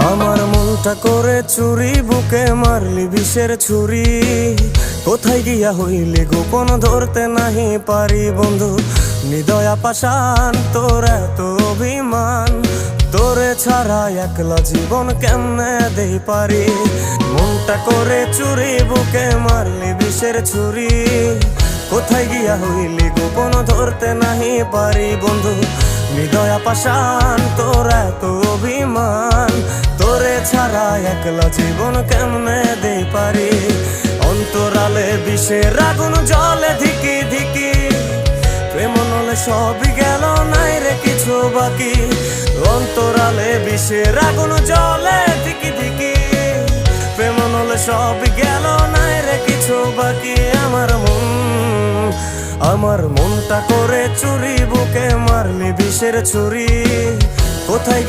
আমার মনটা করে চুরি, বুকে মারলি বিষের ছুরি। কোথায় গিয়া হইলি গোপন ধরতে নাহি পারি বন্ধু। হৃদয়া পাষাণ তোর এত অভিমান, তোরে ছাড়া একলা জীবন কেমনে দেই পারি। মনটা করে চুরি, বুকে মারলি বিষের ছুরি। কোথায় গিয়া হইলি গোপন ধরতে নাহি পারি বন্ধু। হৃদয়া পাষাণ তোর এত অভিমান, তোরে ছাড়া একলা জীবন কেমনে দেই পারি। অন্তরালে বিষের আগুন জ্বলে ধিকি ধিকি, প্রেম নলে সবই গেল নাই রে কিছু বাকি। অন্তরালে বিষের আগুন জ্বলে ধিকি ধিকি, প্রেম নলে সবই গেল নাই রে কিছু বাকি। আমার মনটা করে চুরি, বুকে মারলি বিষের ছুরি। কোথায়